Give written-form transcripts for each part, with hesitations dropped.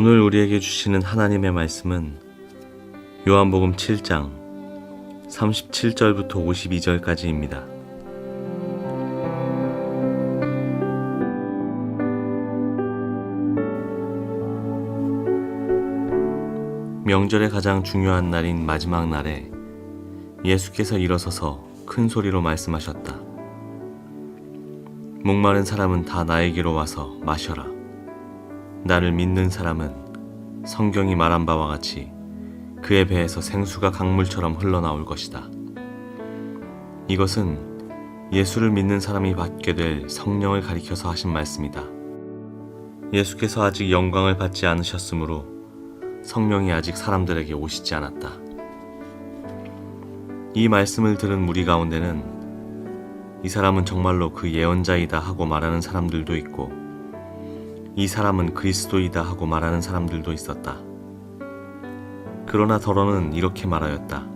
오늘 우리에게 주시는 하나님의 말씀은 요한복음 7장 37절부터 52절까지입니다. 명절의 가장 중요한 날인 마지막 날에 예수께서 일어서서 큰 소리로 말씀하셨다. 목마른 사람은 다 나에게로 와서 마셔라. 나를 믿는 사람은 성경이 말한 바와 같이 그의 배에서 생수가 강물처럼 흘러나올 것이다. 이것은 예수를 믿는 사람이 받게 될 성령을 가리켜서 하신 말씀이다. 예수께서 아직 영광을 받지 않으셨으므로 성령이 아직 사람들에게 오시지 않았다. 이 말씀을 들은 무리 가운데는 이 사람은 정말로 그 예언자이다 하고 말하는 사람들도 있고, 이 사람은 그리스도이다 하고 말하는 사람들도 있었다. 그러나 더러는 이렇게 말하였다.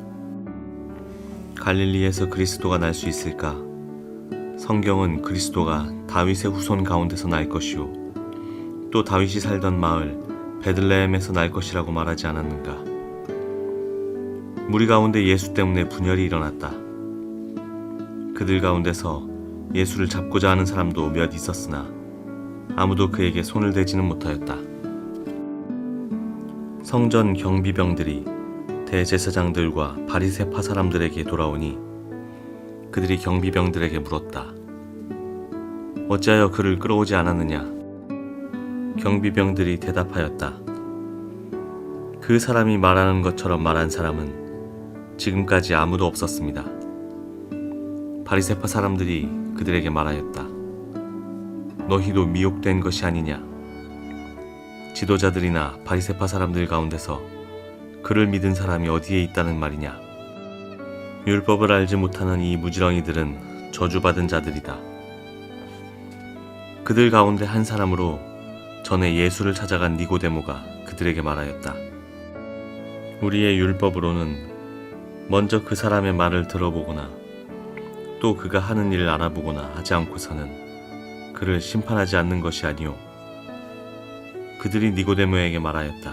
갈릴리에서 그리스도가 날 수 있을까? 성경은 그리스도가 다윗의 후손 가운데서 날 것이요 또 다윗이 살던 마을 베들레헴에서 날 것이라고 말하지 않았는가? 무리 가운데 예수 때문에 분열이 일어났다. 그들 가운데서 예수를 잡고자 하는 사람도 몇 있었으나 아무도 그에게 손을 대지는 못하였다. 성전 경비병들이 대제사장들과 바리새파 사람들에게 돌아오니 그들이 경비병들에게 물었다. 어찌하여 그를 끌어오지 않았느냐? 경비병들이 대답하였다. 그 사람이 말하는 것처럼 말한 사람은 지금까지 아무도 없었습니다. 바리새파 사람들이 그들에게 말하였다. 너희도 미혹된 것이 아니냐? 지도자들이나 바리새파 사람들 가운데서 그를 믿은 사람이 어디에 있다는 말이냐? 율법을 알지 못하는 이 무지렁이들은 저주받은 자들이다. 그들 가운데 한 사람으로 전에 예수를 찾아간 니고데모가 그들에게 말하였다. 우리의 율법으로는 먼저 그 사람의 말을 들어보거나 또 그가 하는 일을 알아보거나 하지 않고서는 그를 심판하지 않는 것이 아니오. 그들이 니고데모에게 말하였다.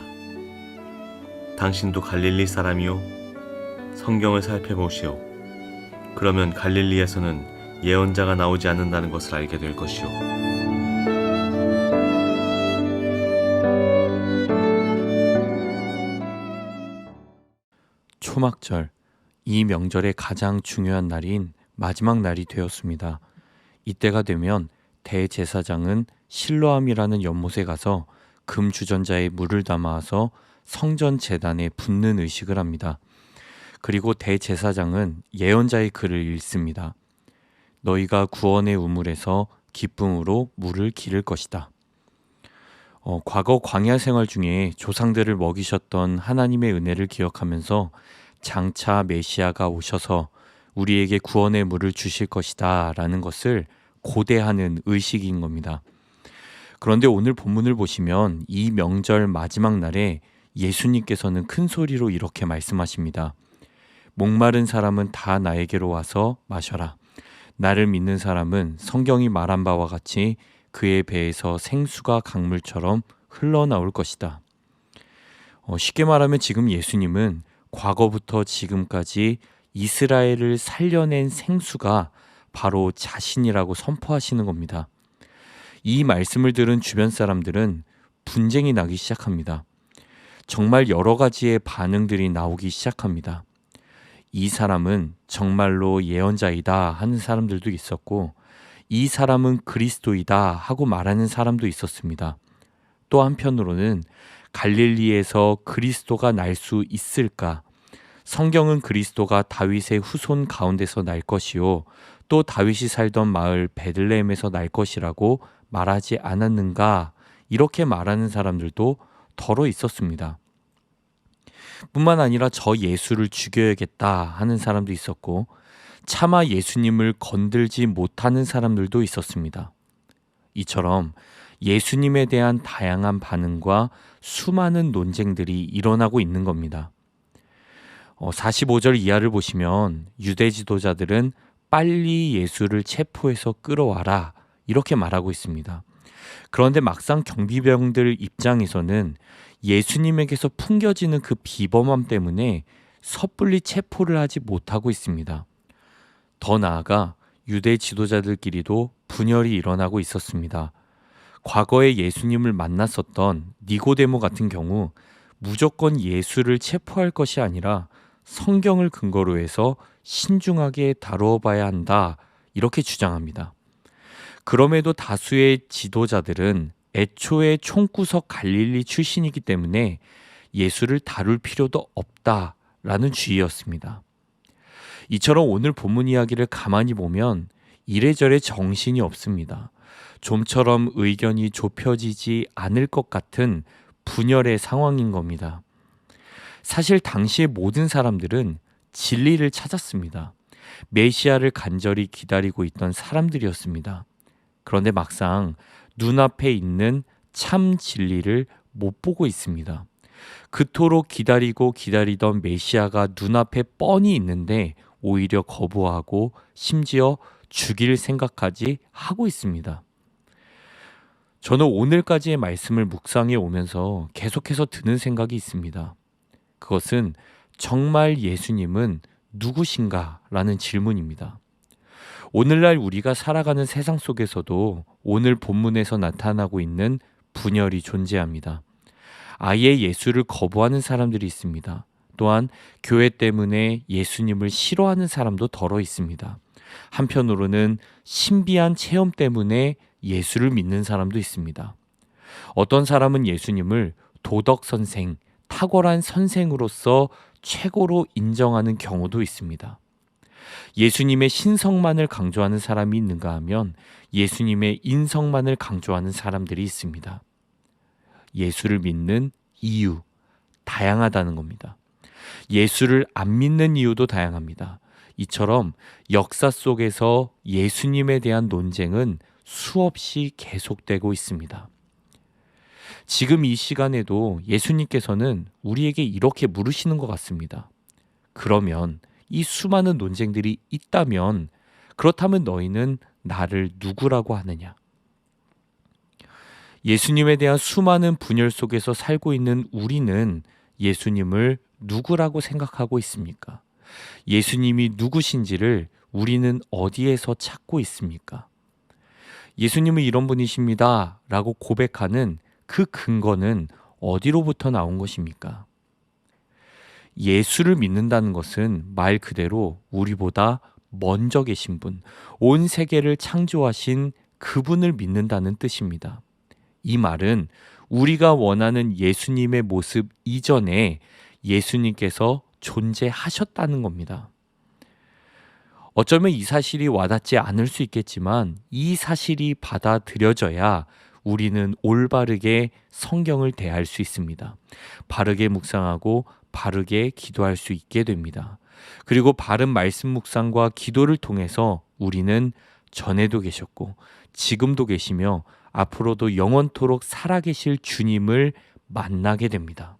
당신도 갈릴리 사람이오? 성경을 살펴보시오. 그러면 갈릴리에서는 예언자가 나오지 않는다는 것을 알게 될 것이오. 초막절, 이 명절의 가장 중요한 날인 마지막 날이 되었습니다. 이때가 되면 대제사장은 실로암이라는 연못에 가서 금주전자에 물을 담아서 성전 제단에 붓는 의식을 합니다. 그리고 대제사장은 예언자의 글을 읽습니다. 너희가 구원의 우물에서 기쁨으로 물을 기를 것이다. 과거 광야 생활 중에 조상들을 먹이셨던 하나님의 은혜를 기억하면서 장차 메시아가 오셔서 우리에게 구원의 물을 주실 것이다 라는 것을 고대하는 의식인 겁니다. 그런데 오늘 본문을 보시면 이 명절 마지막 날에 예수님께서는 큰 소리로 이렇게 말씀하십니다. 목마른 사람은 다 나에게로 와서 마셔라. 나를 믿는 사람은 성경이 말한 바와 같이 그의 배에서 생수가 강물처럼 흘러나올 것이다. 쉽게 말하면 지금 예수님은 과거부터 지금까지 이스라엘을 살려낸 생수가 바로 자신이라고 선포하시는 겁니다. 이 말씀을 들은 주변 사람들은 분쟁이 나기 시작합니다. 정말 여러 가지의 반응들이 나오기 시작합니다. 이 사람은 정말로 예언자이다 하는 사람들도 있었고, 이 사람은 그리스도이다 하고 말하는 사람도 있었습니다. 또 한편으로는 갈릴리에서 그리스도가 날 수 있을까? 성경은 그리스도가 다윗의 후손 가운데서 날 것이요 또 다윗이 살던 마을 베들레헴에서 날 것이라고 말하지 않았는가? 이렇게 말하는 사람들도 더러 있었습니다. 뿐만 아니라 저 예수를 죽여야겠다 하는 사람도 있었고, 차마 예수님을 건들지 못하는 사람들도 있었습니다. 이처럼 예수님에 대한 다양한 반응과 수많은 논쟁들이 일어나고 있는 겁니다. 45절 이하를 보시면 유대 지도자들은 빨리 예수를 체포해서 끌어와라 이렇게 말하고 있습니다. 그런데 막상 경비병들 입장에서는 예수님에게서 풍겨지는 그 비범함 때문에 섣불리 체포를 하지 못하고 있습니다. 더 나아가 유대 지도자들끼리도 분열이 일어나고 있었습니다. 과거에 예수님을 만났었던 니고데모 같은 경우 무조건 예수를 체포할 것이 아니라 성경을 근거로 해서 신중하게 다루어 봐야 한다, 이렇게 주장합니다. 그럼에도 다수의 지도자들은 애초에 총구석 갈릴리 출신이기 때문에 예수를 다룰 필요도 없다라는 주의였습니다. 이처럼 오늘 본문 이야기를 가만히 보면 이래저래 정신이 없습니다. 좀처럼 의견이 좁혀지지 않을 것 같은 분열의 상황인 겁니다. 사실 당시의 모든 사람들은 진리를 찾았습니다. 메시아를 간절히 기다리고 있던 사람들이었습니다. 그런데 막상 눈앞에 있는 참 진리를 못 보고 있습니다. 그토록 기다리고 기다리던 메시아가 눈앞에 뻔히 있는데 오히려 거부하고 심지어 죽일 생각까지 하고 있습니다. 저는 오늘까지의 말씀을 묵상해 오면서 계속해서 드는 생각이 있습니다. 그것은 정말 예수님은 누구신가? 라는 질문입니다. 오늘날 우리가 살아가는 세상 속에서도 오늘 본문에서 나타나고 있는 분열이 존재합니다. 아예 예수를 거부하는 사람들이 있습니다. 또한 교회 때문에 예수님을 싫어하는 사람도 덜어 있습니다. 한편으로는 신비한 체험 때문에 예수를 믿는 사람도 있습니다. 어떤 사람은 예수님을 도덕 선생, 탁월한 선생으로서 최고로 인정하는 경우도 있습니다. 예수님의 신성만을 강조하는 사람이 있는가 하면 예수님의 인성만을 강조하는 사람들이 있습니다. 예수를 믿는 이유, 다양하다는 겁니다. 예수를 안 믿는 이유도 다양합니다. 이처럼 역사 속에서 예수님에 대한 논쟁은 수없이 계속되고 있습니다. 지금 이 시간에도 예수님께서는 우리에게 이렇게 물으시는 것 같습니다. 그러면 이 수많은 논쟁들이 있다면 그렇다면 너희는 나를 누구라고 하느냐? 예수님에 대한 수많은 분열 속에서 살고 있는 우리는 예수님을 누구라고 생각하고 있습니까? 예수님이 누구신지를 우리는 어디에서 찾고 있습니까? 예수님은 이런 분이십니다 라고 고백하는 그 근거는 어디로부터 나온 것입니까? 예수를 믿는다는 것은 말 그대로 우리보다 먼저 계신 분, 온 세계를 창조하신 그분을 믿는다는 뜻입니다. 이 말은 우리가 원하는 예수님의 모습 이전에 예수님께서 존재하셨다는 겁니다. 어쩌면 이 사실이 와닿지 않을 수 있겠지만 이 사실이 받아들여져야 우리는 올바르게 성경을 대할 수 있습니다. 바르게 묵상하고 바르게 기도할 수 있게 됩니다. 그리고 바른 말씀 묵상과 기도를 통해서 우리는 전에도 계셨고 지금도 계시며 앞으로도 영원토록 살아계실 주님을 만나게 됩니다.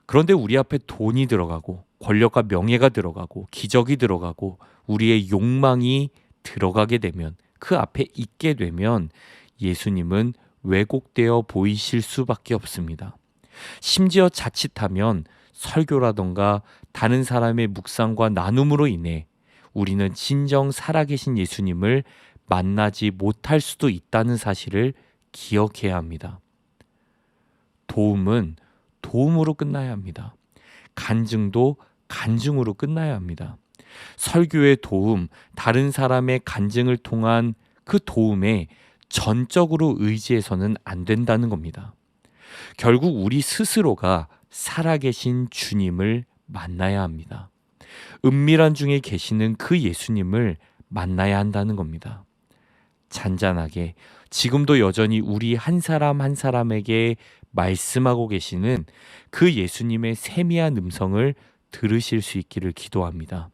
그런데 우리 앞에 돈이 들어가고 권력과 명예가 들어가고 기적이 들어가고 우리의 욕망이 들어가게 되면 그 앞에 있게 되면 예수님은 왜곡되어 보이실 수밖에 없습니다. 심지어 자칫하면 설교라던가 다른 사람의 묵상과 나눔으로 인해 우리는 진정 살아계신 예수님을 만나지 못할 수도 있다는 사실을 기억해야 합니다. 도움은 도움으로 끝나야 합니다. 간증도 간증으로 끝나야 합니다. 설교의 도움, 다른 사람의 간증을 통한 그 도움에 전적으로 의지해서는 안 된다는 겁니다. 결국 우리 스스로가 살아계신 주님을 만나야 합니다. 은밀한 중에 계시는 그 예수님을 만나야 한다는 겁니다. 잔잔하게 지금도 여전히 우리 한 사람 한 사람에게 말씀하고 계시는 그 예수님의 세미한 음성을 들으실 수 있기를 기도합니다.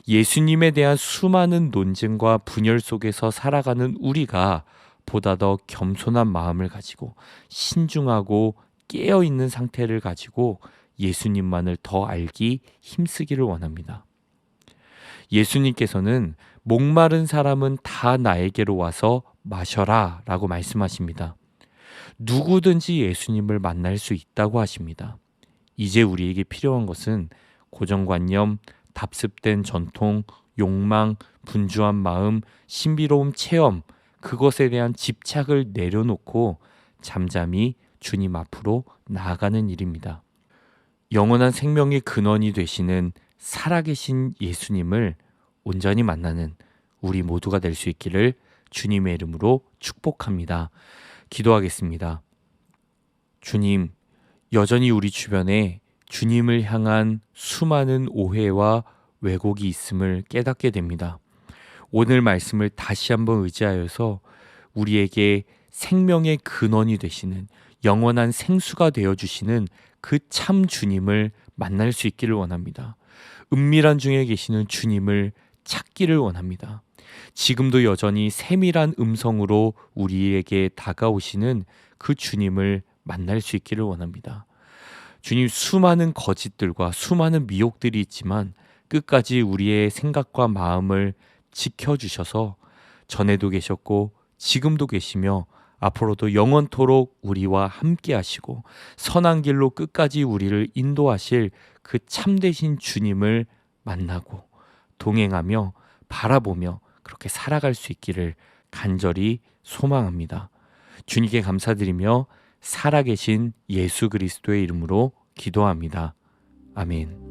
예수님에 대한 수많은 논쟁과 분열 속에서 살아가는 우리가 보다 더 겸손한 마음을 가지고 신중하고 깨어있는 상태를 가지고 예수님만을 더 알기 힘쓰기를 원합니다. 예수님께서는 목마른 사람은 다 나에게로 와서 마셔라 라고 말씀하십니다. 누구든지 예수님을 만날 수 있다고 하십니다. 이제 우리에게 필요한 것은 고정관념, 답습된 전통, 욕망, 분주한 마음, 신비로운 체험, 그것에 대한 집착을 내려놓고 잠잠히 주님 앞으로 나아가는 일입니다. 영원한 생명의 근원이 되시는 살아계신 예수님을 온전히 만나는 우리 모두가 될 수 있기를 주님의 이름으로 축복합니다. 기도하겠습니다. 주님, 여전히 우리 주변에 주님을 향한 수많은 오해와 왜곡이 있음을 깨닫게 됩니다. 오늘 말씀을 다시 한번 의지하여서 우리에게 생명의 근원이 되시는 영원한 생수가 되어주시는 그 참 주님을 만날 수 있기를 원합니다. 은밀한 중에 계시는 주님을 찾기를 원합니다. 지금도 여전히 세밀한 음성으로 우리에게 다가오시는 그 주님을 만날 수 있기를 원합니다. 주님, 수많은 거짓들과 수많은 미혹들이 있지만 끝까지 우리의 생각과 마음을 지켜주셔서 전에도 계셨고 지금도 계시며 앞으로도 영원토록 우리와 함께 하시고 선한 길로 끝까지 우리를 인도하실 그 참되신 주님을 만나고 동행하며 바라보며 그렇게 살아갈 수 있기를 간절히 소망합니다. 주님께 감사드리며 살아계신 예수 그리스도의 이름으로 기도합니다. 아멘.